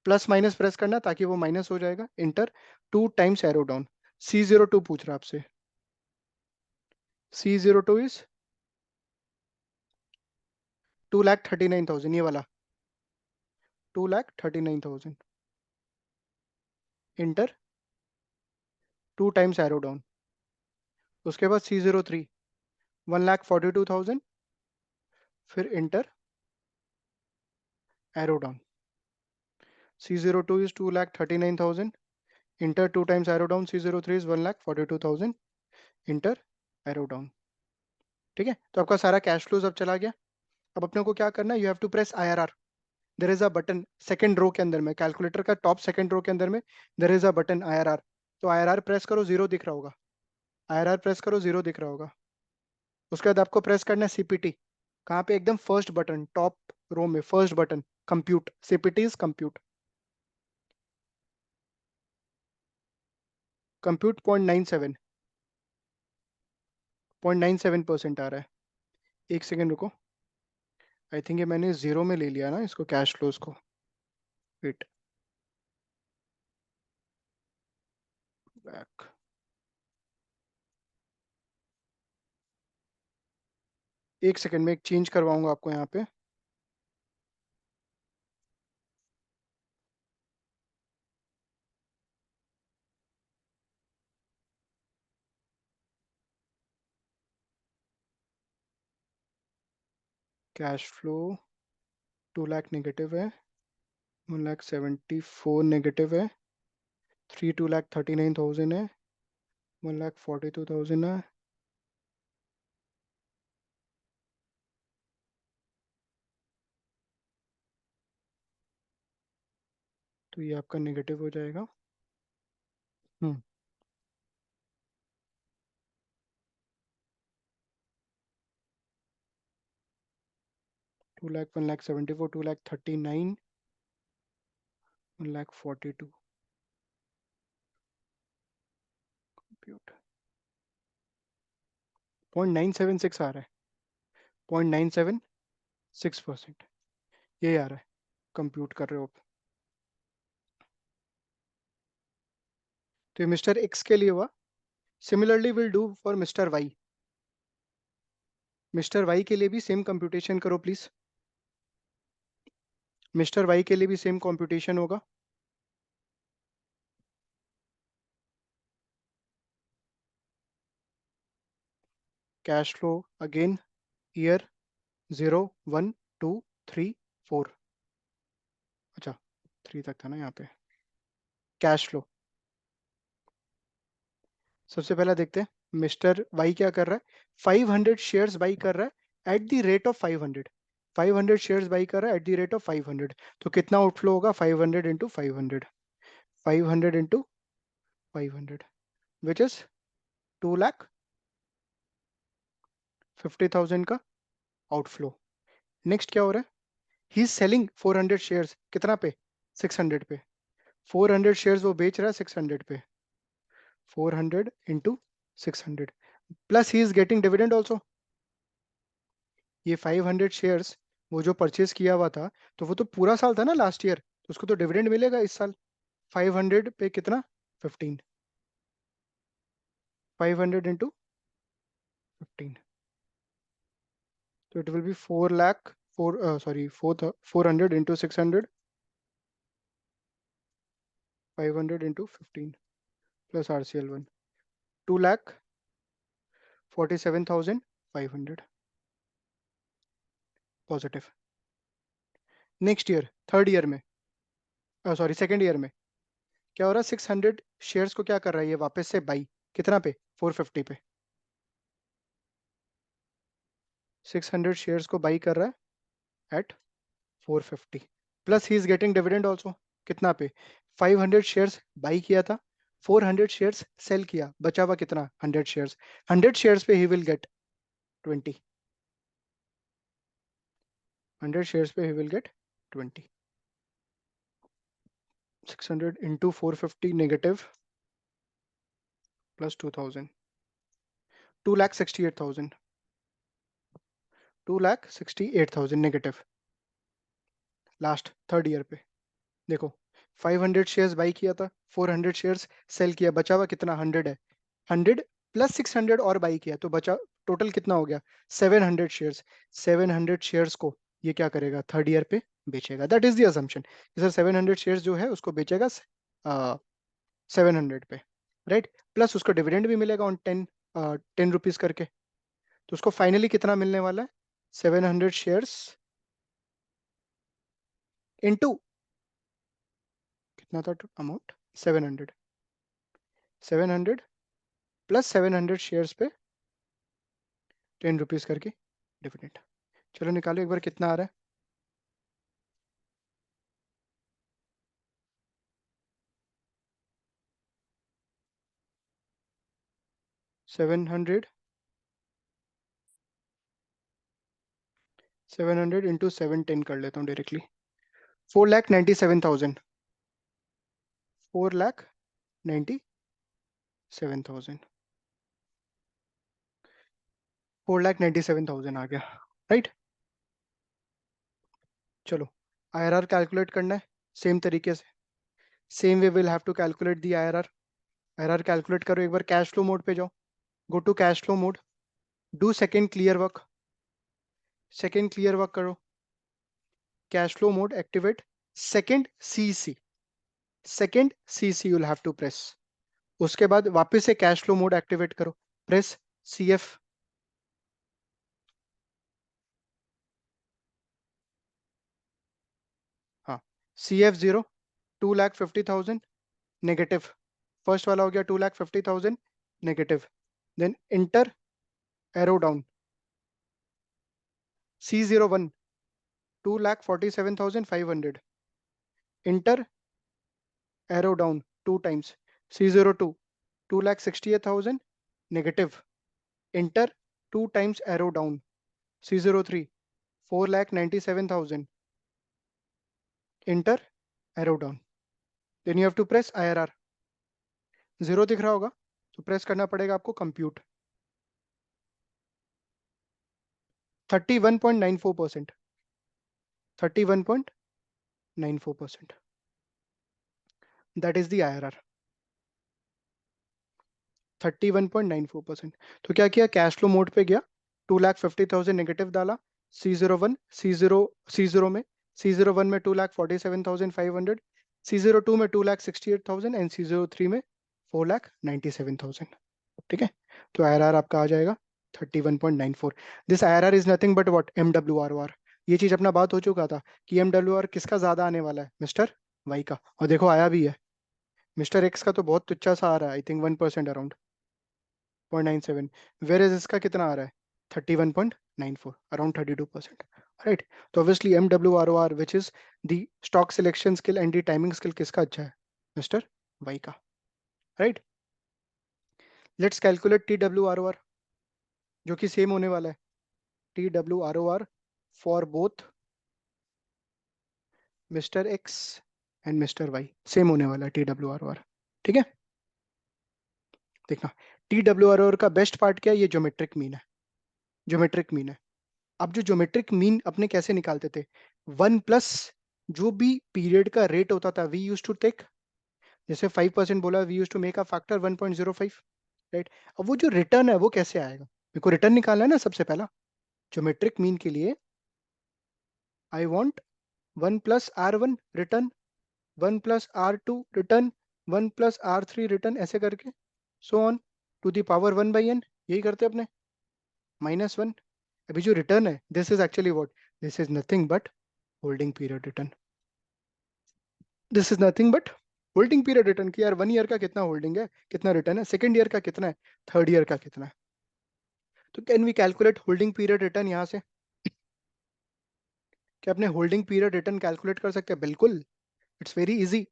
plus minus press करना ताकि वो माइनस हो जाएगा, inter, 2 times arrow down. C02 पूछ रहा आपसे, C02 इज 2,39,000, ये वाला 2,39,000, इंटर, 2 टाइम्स एरो डाउन। उसके बाद C03 1,42,000, फिर inter arrow down. C02 is 2,39,000, inter, 2 times arrow down. C03 is 1,42,000, inter arrow down, ठीक है? तो आपका सारा कैश फ्लोज अब चला गया। अब अपने को क्या करना है? You have to press IRR। There is a button second row के अंदर में, कैलकुलेटर का टॉप सेकंड रो के अंदर में देर इज अ बटन IRR। तो IRR प्रेस करो, जीरो दिख रहा होगा। IRR प्रेस करो, जीरो दिख रहा होगा। उसके बाद आपको प्रेस करना है CPT, कहाँ पे? एकदम फर्स्ट बटन टॉप रो में, first button compute, CPT is compute. Compute 0.97% आ रहा है। एक सेकेंड रुको, आई थिंक ये मैंने जीरो में ले लिया ना इसको, कैश फ्लोज को। Wait, back. एक सेकंड में एक चेंज करवाऊंगा आपको यहाँ पे। कैश फ्लो 2 लाख नेगेटिव है, 1,74,000 नेगेटिव है, 2,39,000 है, 1,42,000 है। तो ये आपका नेगेटिव हो जाएगा। हम्म 2 लाख, 1,74,000, 2,39,000, 1,42,000। कंप्यूट 0.976 आ रहा है, 0.976%। ये आ रहा है, कंप्यूट कर रहे हो आप। तो ये मिस्टर एक्स के लिए हुआ। Similarly will do for mister Y. Mister Y के लिए भी सेम कंप्यूटेशन करो प्लीज। मिस्टर वाई के लिए भी सेम कंप्यूटेशन होगा। Cash flow again, year 0, 1, 2, 3, 4। अच्छा, 3 तक था ना यहाँ पे। कैश फ्लो सबसे पहला देखते हैं, मिस्टर वाई क्या कर रहा है। 500 शेयर्स बाई कर रहा है at the rate of 500। 500 shares by कर रहा है एट द रेट ऑफ 500। तो कितना आउटफ्लो होगा, 500 इंटू 500, 500 इंटू 500, विच इज 2,50,000 का आउटफ्लो। नेक्स्ट क्या हो रहा है, ही इज सेलिंग 400 शेयर्स, कितना पे, 600 पे। 400 शेयर्स वो बेच रहा है 600 पे। 400 into 600, plus he is getting dividend also. ये 500 शेयर्स वो जो परचेज किया हुआ था, तो वो तो पूरा साल था ना लास्ट ईयर, तो उसको तो डिविडेंड मिलेगा इस साल। 500 पे कितना, 15, 500 इंटू 15, तो it will B 4 lakh, 400 into 600, 500 into 15 plus RCL1, 2,47,500 positive. Next year, third year में, सॉरी सेकेंड ईयर में क्या हो रहा है, 600 शेयर्स को क्या कर रहा है ये वापस से बाई, कितना पे, 450 पे। 600 शेयर्स को बाई कर रहा है at 450, plus he is getting dividend also. कितना पे, 500 शेयर्स बाई किया था, 400 शेयर्स सेल किया, बचा हुआ कितना, 100 शेयर्स। 100 शेयर्स पे ही विल गेट 20, 100 शेयर्स पे he will get 20। 600 into 450 negative, plus 2000, 2,68,000, 2,68,000 negative. Last third year पे देखो, 500 शेयर्स बाई किया था, 400 शेयर्स सेल किया, बचा हुआ कितना, 100 है। 100 प्लस 600 और बाई किया, तो बचा टोटल कितना हो गया, 700 शेयर्स। 700 शेयर्स को ये क्या करेगा, थर्ड ईयर पे बेचेगा। That is the assumption, sir 700 shares जो है उसको बेचेगा 700 पे, राइट। प्लस उसको डिविडेंड भी मिलेगा ऑन 10 रुपीज करके। तो उसको फाइनली कितना मिलने वाला है, 700 शेयर्स इंटू कितना था अमाउंट, 700, 700 प्लस 700 शेयर्स पे 10 रुपीज करके डिविडेंड। चलो निकालो एक बार कितना आ रहा है। 700, 700 इंटू 710 कर लेता हूँ डायरेक्टली। 4,97,000, 4,97,000, 4,97,000 आ गया, राइट। चलो IRR कैलकुलेट करना है सेम तरीके से, same way will have to calculate the IRR। IRR calculate करो, एक बार कैश फ्लो मोड पे जाओ, go to cash flow mode, do second clear work, second clear work करो, cash flow mode activate, second CC, second CC you'll have to press। उसके बाद वापस से कैश फ्लो मोड एक्टिवेट करो, press CF, हाँ CF0, 2,50,000 negative, first वाला हो गया 2,50,000 negative, then enter, arrow down, C01, 2,47,500, enter, arrow down two times, C02, 2,68,000 negative, enter, two times arrow down, C03, 4,97,000, enter, arrow down, then you have to press IRR। Zero दिख रहा होगा तो press करना पड़ेगा आपको compute, 31.94%, 31.94%, that is the IRR, 31.94%। तो क्या किया, कैश फ्लो मोड पे गया, 2,50,000 नेगेटिव डाला, C01, C0 में, C01 में 2,47,500, C02 में 2,68,000 एंड C03 में 4,97,000। ठीक है, तो IRR आपका आ जाएगा 31.94। This IRR is nothing but what, MWR। ये चीज अपना बात हो चुका था कि MWR किसका ज्यादा आने वाला है, मिस्टर वाई का, और देखो आया भी है। मिस्टर एक्स का तो बहुत तुच्छा सा आ रहा है, I think 1% around, 0.97, where is इसका कितना आ रहा है, 31.94, अराउंड 32%। राइट, तो obviously MWR which is the stock selection skill and the timing skill किसका अच्छा है, मिस्टर वाई का। राइट, लेट्स कैलकुलेट TWROR, जो कि सेम होने वाला है, TWROR for both mister X and mister Y, सेम होने वाला है TWROR। ठीक है, देखना, TWROR का बेस्ट पार्ट क्या है, ये ज्योमेट्रिक मीन है, ज्योमेट्रिक मीन है। अब जो ज्योमेट्रिक मीन अपने कैसे निकालते थे, 1+ जो भी पीरियड का रेट होता था वी यूज टू टेक, जैसे 5% बोला, we use to make a factor 1.05। Right, अब वो जो रिटर्न है वो कैसे आएगा, मेरे को रिटर्न निकालना है ना सबसे पहला, ज्योमेट्रिक मीन के लिए I want 1+R1 return, 1+R2 return, 1+R3 return, ऐसे करके so on to the power 1/n, यही करते अपने, -1। अभी जो रिटर्न है this is actually what, this is nothing but holding period return, this is nothing but holding period return, कि यार 1 ईयर का कितना होल्डिंग है, कितना रिटर्न है, सेकेंड ईयर का कितना है, थर्ड ईयर का कितना है। तो can we calculate holding period return यहाँ से, क्या अपने होल्डिंग पीरियड रिटर्न कैलकुलेट कर सकते हैं, बिल्कुल, इट्स वेरी इजी।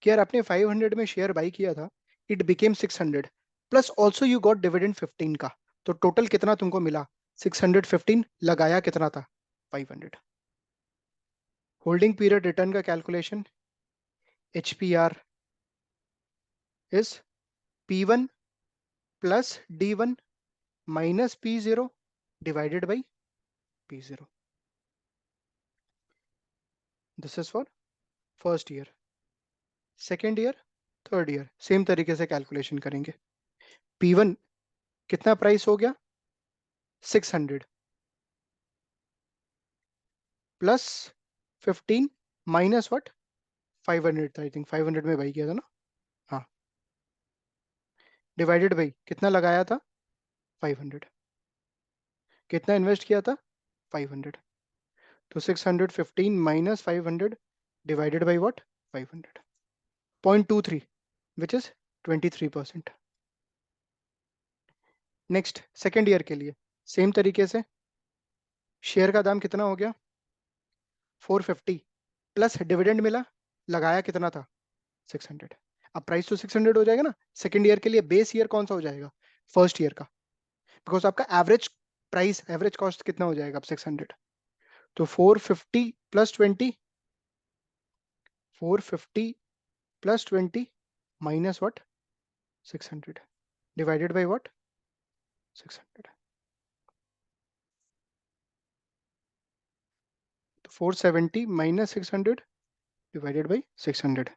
कि यार आपने 500 में शेयर बाई किया था, it became 600, plus also you got dividend 15 का, तो टोटल कितना तुमको मिला, 615, लगाया कितना था, 500। होल्डिंग पीरियड रिटर्न का calculation, HPR is P1 plus D1 minus P0 divided by P0, this is for first year, second year, third year, same तरीके से कैलकुलेशन करेंगे। P1 कितना प्राइस हो गया, 600 प्लस 15 माइनस व्हाट, 500 था, आई थिंक 500 में by किया था ना, हाँ, डिवाइडेड बाई कितना लगाया था, 500, कितना इन्वेस्ट किया था, 500, तो 615 minus 500 divided by what, 500, 0.23, which is 23%। Next second year के लिए सेम तरीके से, शेयर का दाम कितना हो गया, 450, प्लस डिविडेंड मिला, लगाया कितना था, 600, अब प्राइस तो 600 हो जाएगा ना। सेकेंड ईयर के लिए बेस ईयर कौन सा हो जाएगा, फर्स्ट ईयर का, बिकॉज आपका एवरेज प्राइस, एवरेज कॉस्ट कितना हो जाएगा अब, 600, तो 450 + 20, 450 + 20 minus what, 600 divided by what, 600, तो 470 minus 600 divided by 600,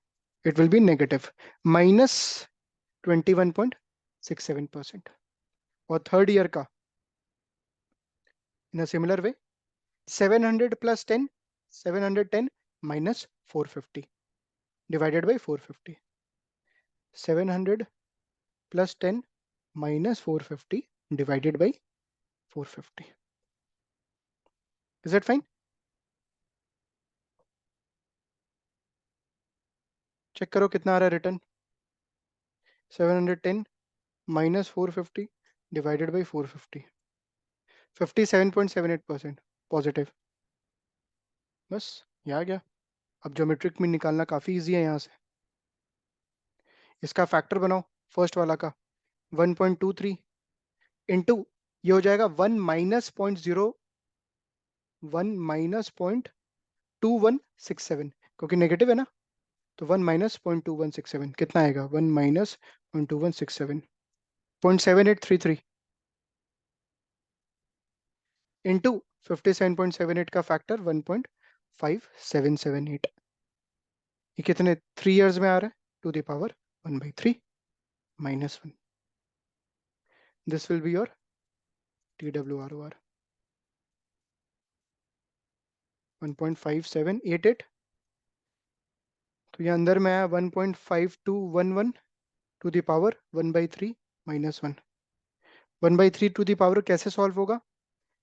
it will be negative minus 21.67%. और थर्ड ईयर का in a similar way, 700 plus 10, 710 minus 450 divided by 450. 700 plus 10 minus 450 divided by 450. Is that fine? Check करो कितना आ रहा है return. 710 minus 450 divided by 450. 57.78% positive. बस ये आ गया. अब ज्योमेट्रिक मीन निकालना काफी इजी है. यहाँ से इसका फैक्टर बनाओ फर्स्ट वाला का 1.23 इंटू ये हो जाएगा 1 माइनस 0.2167 क्योंकि नेगेटिव है ना. तो 1 माइनस 0.2167 कितना आएगा. 1 माइनस 0.2167 0.7833 इंटू 57.78 का फैक्टर 1.5778. ये कितने 3 इयर्स में आ रहा है. To the power 1/3 minus 1. This will be your TWROR 1.5788. तो ये अंदर में आया 1.5211 to the power 1/3 minus 1. 1/3 to the power कैसे सॉल्व होगा.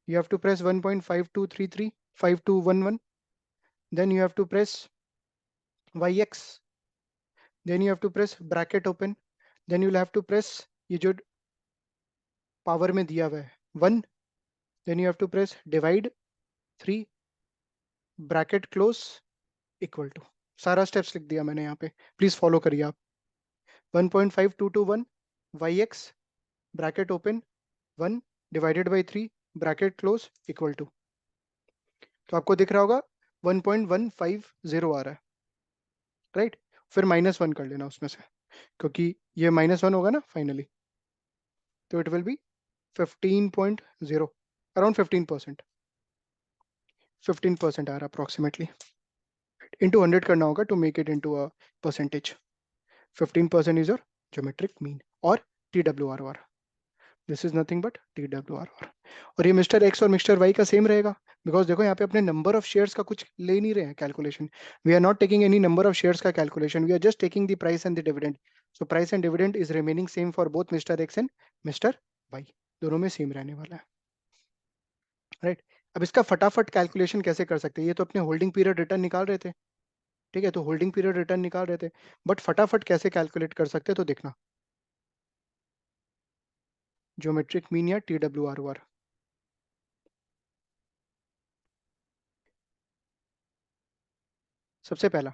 You have to press 1.5233 5211. Then you have to press yx. Then you have to press bracket open. Then you will have to press ये जो power में दिया हुआ है 1. Then you have to press divide 3 bracket close equal to. सारा steps लिख दिया मैंने यहाँ पे, प्लीज फॉलो करिए आप. 1.5221 yx bracket open 1 divided by 3 bracket close equal to. तो आपको दिख रहा होगा 1.150 आ रहा है. राइट फिर -1 कर लेना उसमें से क्योंकि ये -1 होगा ना फाइनली. तो इट विल बी 15.0 अराउंड 15%. 15% आ रहा अप्रोक्सीमेटली. इंटू 100 करना होगा to make it into a percentage. 15% is your geometric mean or TWRR. This is nothing but TWRR. और ये मिस्टर एक्स और मिस्टर वाई का सेम रहेगा बिकॉज देखो यहाँ पे अपने नंबर ऑफ शेयर्स का कुछ ले नहीं रहे हैं calculation. We are not taking any number of shares का calculation. We are just taking the price and the dividend. So price and dividend is remaining same for both mister X and mister Y. दोनों में same रहने वाला है. Right अब इसका फटाफट calculation कैसे कर सकते हैं. ये तो अपने होल्डिंग पीरियड रिटर्न निकाल रहे थे. ठीक है तो होल्डिंग पीरियड रिटर्न निकाल रहे थे बट फटाफट कैसे कैलकुलेट कर सकते हैं तो देखना. ज्योमेट्रिक मीन या TWROR. सबसे पहला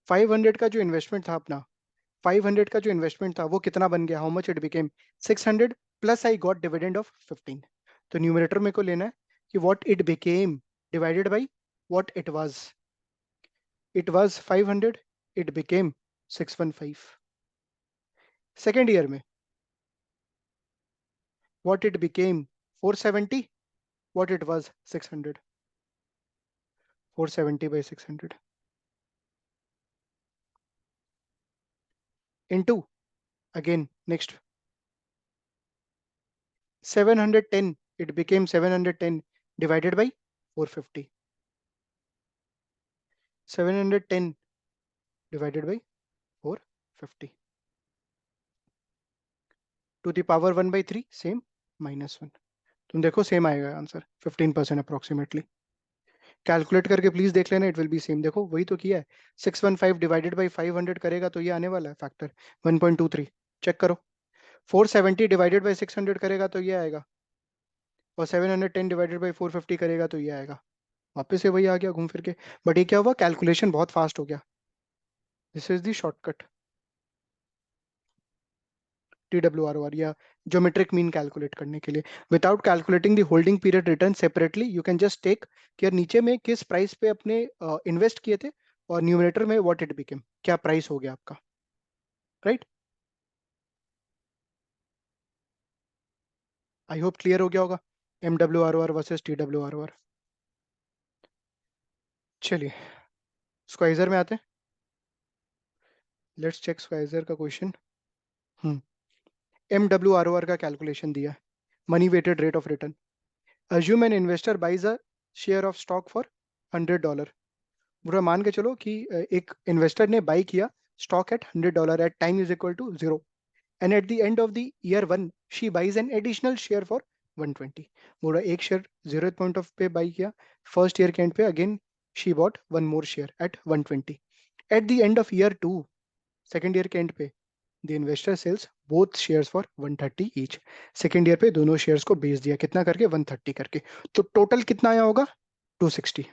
500 का जो इन्वेस्टमेंट था अपना 500 का जो इन्वेस्टमेंट था वो कितना बन गया. How much it became 600 plus I got dividend of 15. तो न्यूमरेटर में को लेना है कि what it became divided by what it was. It was 500 it became 615. Second year में what it became 470 what it was 600. 470 by 600 into again next 710 it became 710 divided by 450. 710 divided by 450 to the power 1/3 same -1. तुम देखो same आएगा answer 15% approximately. Calculate करके please देख लेना. It will B same. देखो वही तो किया है. 615 डिवाइडेड बाई 500 करेगा तो ये आने वाला है फैक्टर 1.23. चेक करो. 470 डिवाइडेड बाई 600 करेगा तो ये आएगा और 710 डिवाइडेड बाई 450 करेगा तो ये आएगा. वापस से वही आ गया घूम फिर के. बट ये क्या हुआ कैलकुलेशन बहुत फास्ट हो गया. This is the shortcut TWROR या ज्योमेट्रिक मीन कैलकुलेट करने के लिए. Without calculating the holding period return separately you can just take कि यार नीचे में किस प्राइस पे अपने इन्वेस्ट किए थे और न्यूमरेटर में व्हाट इट बिकेम क्या प्राइस हो गया आपका. राइट आई होप क्लियर हो गया होगा. MWROR versus TWROR. चलिए स्क्वाइजर में आते हैं। लेट्स चेक स्क्वाइजर का क्वेश्चन। MWROR का कैलकुलेशन दिया है, money weighted rate of return. Assume an investor buys a share of stock for $100। पूरा मान के चलो कि एक इन्वेस्टर ने बाई किया stock at $100 at time is equal to 0, and at the end of the year 1 she buys an additional share for 120। पूरा एक शेयर 0 पॉइंट ऑफ पे बाई किया, फर्स्ट ईयर के एंड पे again she bought one more share at 120। At the end of year 2, second year के एंड पे, the investor sells both shares for 130 each. Second year पे दोनों शेयर्स को बेच दिया, कितना करके? 130 करके। तो टोटल कितना आया होगा? 260।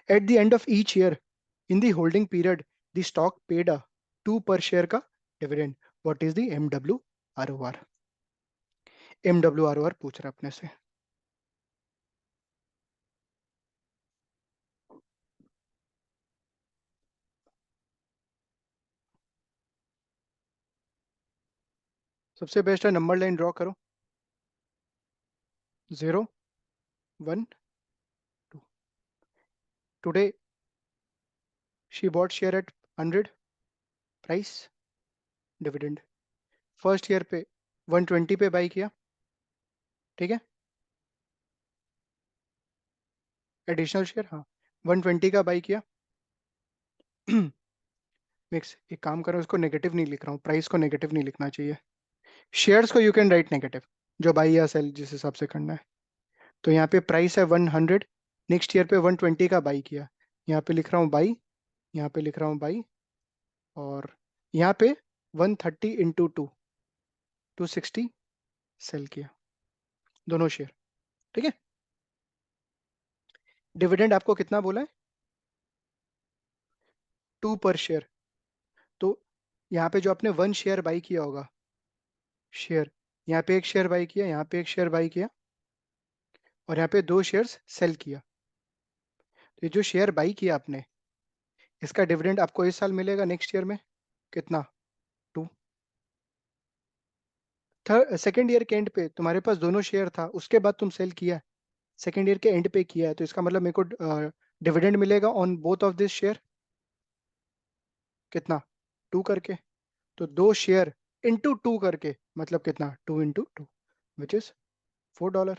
Eight the end of each year in the holding period the stock paid a 2 पर शेयर का dividend. What is the MWROR? MWROR पूछ रहा है अपने से। सबसे बेस्ट है नंबर लाइन ड्रॉ करो, 0 1 2। Today she bought share eight 100 price, dividend. First year पे 120 पे बाई किया, ठीक है, एडिशनल शेयर, हाँ 120 का बाई किया। मिक्स, एक काम करो, इसको नेगेटिव नहीं लिख रहा हूँ, प्राइस को नेगेटिव नहीं लिखना चाहिए, शेयर्स को यू कैन राइट नेगेटिव, जो बाई या सेल जिस हिसाब से करना है। तो यहाँ पे प्राइस है 100, नेक्स्ट ईयर पे 120 का बाई किया, यहाँ पे लिख रहा हूँ बाई, यहाँ पे लिख रहा हूँ बाई, और यहाँ पे 130 इंटू 260 सेल किया दोनों शेयर, ठीक है। डिविडेंड आपको कितना बोला है? 2 पर शेयर। तो यहाँ पे जो आपने 1 शेयर बाई किया होगा, शेयर, यहाँ पे एक शेयर बाई किया, यहाँ पे एक शेयर बाई किया, और यहाँ पे 2 शेयर्स सेल किया। तो ये जो शेयर बाई किया आपने, इसका डिविडेंड आपको इस साल मिलेगा, नेक्स्ट ईयर में कितना? 2। थर्ड सेकेंड ईयर के एंड पे तुम्हारे पास दोनों शेयर था, उसके बाद तुम सेल किया, सेकेंड ईयर के एंड पे किया है, तो इसका मतलब मेरे को डिविडेंड मिलेगा on both of this share, कितना? 2 करके। तो 2 शेयर इंटू 2 करके, मतलब कितना? 2 into 2, which is $4।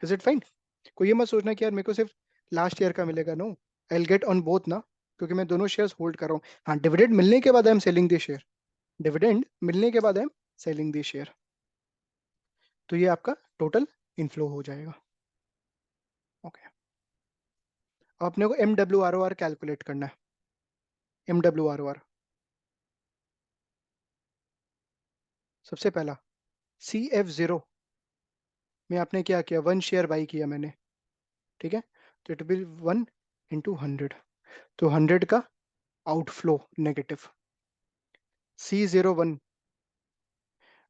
Is it fine? कोई ये मत सोचना कि यार मेरे को सिर्फ लास्ट ईयर का मिलेगा, no, I will get on both ना, क्योंकि मैं दोनों शेयर्स होल्ड कर रहा हूँ। हाँ, डिविडेंड मिलने के बाद I am selling the share, dividend मिलने के बाद I am selling the share. तो ये आपका टोटल इनफ्लो हो जाएगा। ओके, अपने को MWROR कैलकुलेट करना है। MWROR सबसे पहला, CF0 में आपने क्या किया? 1 शेयर बाई किया मैंने, ठीक है, तो इट विल 1 इंटू 100, तो 100 का आउटफ्लो नेगेटिव। C01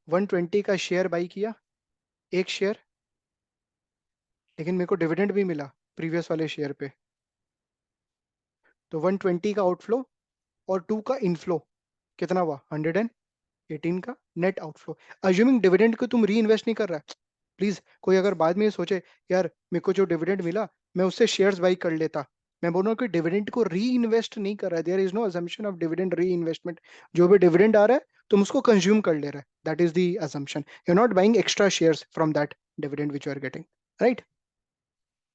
120 का शेयर बाई किया, एक शेयर, लेकिन मेरे को डिविडेंड भी मिला प्रीवियस वाले शेयर पे, तो 120 का आउटफ्लो और 2 का इनफ्लो, कितना हुआ? 118 का नेट आउटफ्लो। अज्यूमिंग डिविडेंड को तुम री इन्वेस्ट नहीं कर रहा है, प्लीज कोई अगर बाद में ये सोचे यार मेरे को जो डिविडेंड मिला मैं उससे शेयर्स बाई कर लेता, मैं बोल रहा हूँ कि डिविडेंड को री इन्वेस्ट नहीं कर रहा है, there is no assumption of dividend reinvestment. जो भी डिविडेंड आ रहा है तुम उसको कंज्यूम कर ले रहा है, that is the assumption, you are not buying extra shares from that dividend which you are getting, right.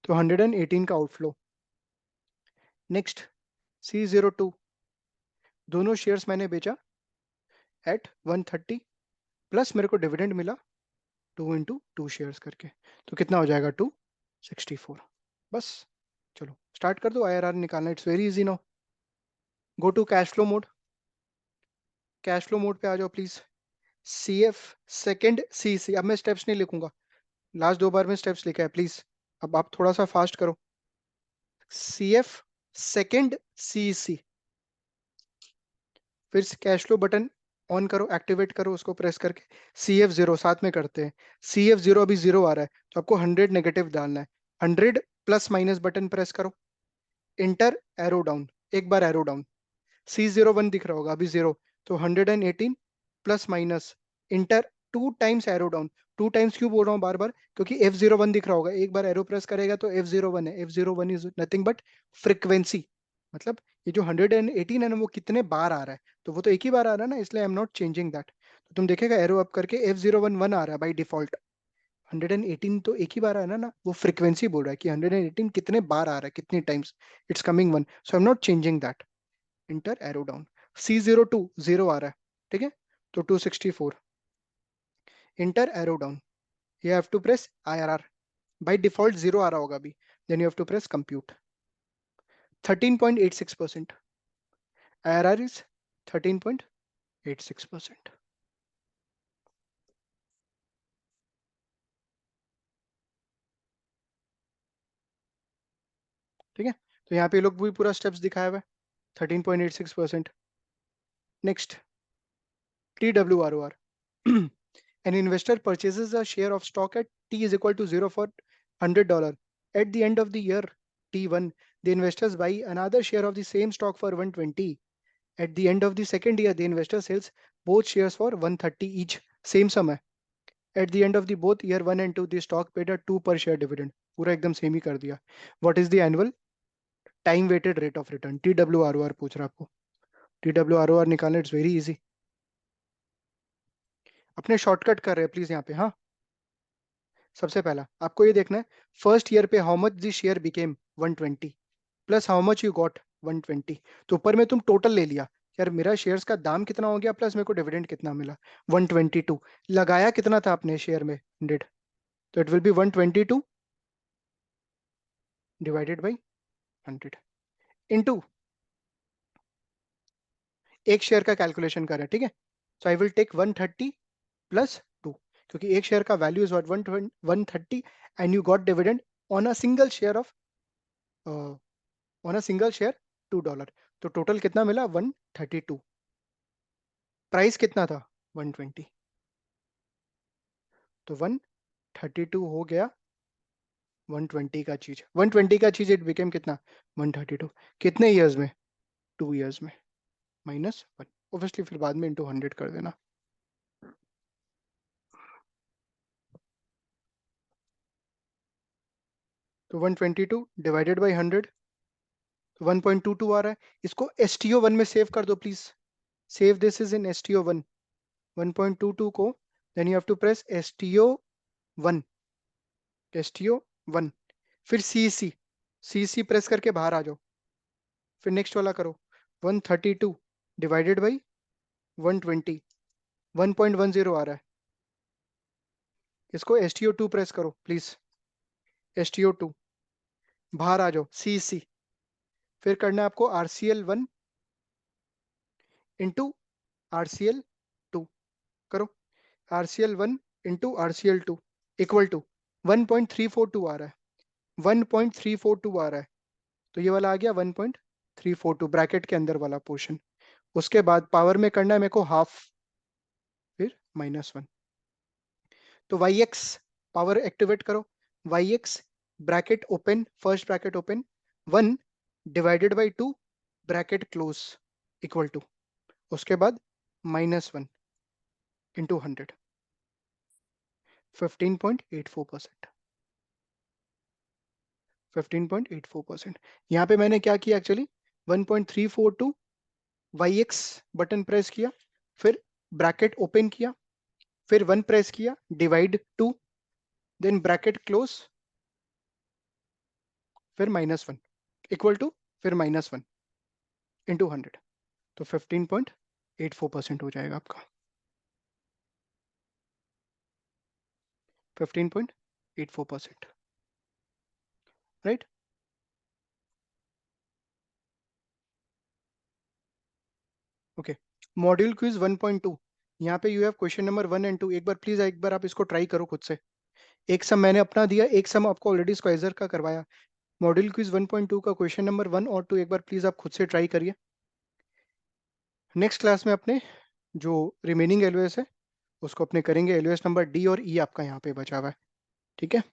तो 118 का आउटफ्लो। नेक्स्ट, C02 दोनों शेयर्स मैंने बेचा एट 130, प्लस मेरे को डिविडेंड मिला 2 इंटू 2 शेयर्स करके, तो कितना हो जाएगा? 264। बस, चलो स्टार्ट कर दो IRR निकालना, it's very easy now. Go to cash flow mode, cash flow mode पे आ जाओ प्लीज। CF सेकेंड CC, अब मैं स्टेप्स नहीं लिखूंगा, लास्ट 2 बार में स्टेप्स लिखा है, प्लीज अब आप थोड़ा सा फास्ट करो। CF सेकेंड CC, फिर कैश फ्लो बटन ऑन करो, एक्टिवेट करो उसको प्रेस करके। CF0 साथ में करते हैं, CF0 अभी 0 आ रहा है, तो आपको 100 नेगेटिव डालना है, 100 प्लस माइनस बटन प्रेस करो, इंटर एरो डाउन, एक बार एरो डाउन, C01 दिख रहा होगा अभी 0, तो 118 plus minus inter 2 times arrow down, 2 times क्यों बोल रहा हूँ बार बार, क्योंकि F01 दिख रहा होगा, एक बार एरो प्रेस करेगा तो F01 है। F01 is nothing but frequency, मतलब ये जो 118 है ना, वो कितने बार आ रहा है, तो वो तो एक ही बार आ रहा है ना, इसलिए I am not changing that. तो तुम देखेगा एरो अप करके F011 आ रहा है बाई डिफॉल्ट। 118 तो एक ही बार आया ना, वो फ्रीक्वेंसी बोल रहा है कि 118 कितने बार आ रहा है, कितनी times it's coming one, so I am not changing that. Inter arrow down, C02 0 आ रहा है, ठीक है, तो 264। Inter arrow down, you have to press IRR, by default 0 आ रहा होगा अभी, then you have to press compute। 13.86%, IRR is 13.86%। ठीक है, तो यहाँ पे लोग भी पूरा स्टेप्स दिखाया हुआ है, 13.86%। Next, TWROR। An investor purchases a share of stock at T is equal to 0 for $100. At the end of the year T1, the investors buy another share of the same stock for 120. At the end of the second year, the investor sells both shares for 130 each. Same sum है। At the end of the both year 1 and 2, the stock paid a 2 per share dividend। पूरा एकदम same ही कर दिया। What is the annual time weighted rate of return? TWROR पूछ रहा है आपको। TWROR निकालना इट्स वेरी इजी। अपने शॉर्टकट कर रहे हैं प्लीज यहाँ पे। हाँ, सबसे पहला आपको ये देखना है, फर्स्ट ईयर पे how much the share became 120 plus how much you got 120। तो ऊपर में तुम टोटल ले लिया, यार मेरा शेयर्स का दाम कितना हो गया प्लस मेरे को डिविडेंड कितना मिला, 122। लगाया कितना था आपने शेयर में, 100, तो it will B 122 divided by 100 into एक शेयर का कैलकुलेशन कर रहे हैं, ठीक है। सो आई विल टेक 130 प्लस 2, क्योंकि एक शेयर का value is what 130 and you got dividend on a single share of on a single share $2। तो टोटल कितना मिला 132। प्राइस कितना था 120, तो 132 हो गया 120 का चीज, 120 का चीज इट बिकेम कितना 132। कितने ईयर्स में, 2 ईयर्स में, -1। ऑब्वियसली फिर बाद में इंटू 100 कर देना। तो 122 डिवाइडेड बाई 100, तो 1.22 आ रहा है। इसको STO1 में सेव कर दो please, save this is in STO1। 1.22 को then you have to press STO1, STO1, फिर CC प्रेस करके बाहर आ जाओ, फिर नेक्स्ट वाला करो। 132 डिवाइडेड बाई 120, 1.10 आ रहा है। इसको STO2 प्रेस करो प्लीज, STO2, बाहर आ जाओ, CC, फिर करना है आपको RCL1 इंटू RCL2, करो। RCL1 into RCL2 equal to 1.342 आ रहा है, 1.342 आ रहा है, तो ये वाला आ गया 1.342 ब्रैकेट के अंदर वाला पोर्शन। उसके बाद पावर में करना है मेरे को हाफ, फिर -1। तो YX पावर एक्टिवेट करो, YX bracket open, first bracket open, 1 divided by 2 bracket close equal to, उसके बाद -1 इंटू 100, 15.84%, 15.84%। यहाँ पे मैंने क्या किया एक्चुअली, 1.342 YX बटन प्रेस किया, फिर ब्रैकेट ओपन किया, फिर 1 प्रेस किया, डिवाइड 2, देन ब्रैकेट क्लोज, फिर -1 इक्वल टू, फिर -1 इंटू 100, तो 15.84% हो जाएगा आपका, 15.84%, राइट। ओके, मॉड्यूल क्विज 1.2, यहाँ पे you have question number 1 and 2। एक बार आप इसको ट्राई करो खुद से। एक सम मैंने अपना दिया, एक सम आपको ऑलरेडी स्क्वाइजर का करवाया। मॉड्यूल क्विज 1.2 का क्वेश्चन नंबर 1 और 2 एक बार प्लीज आप खुद से ट्राई करिए। नेक्स्ट क्लास में अपने जो रिमेनिंग एलओएस है उसको अपने करेंगे, एलओएस नंबर D और E आपका यहाँ पे बचा हुआ है, ठीक है।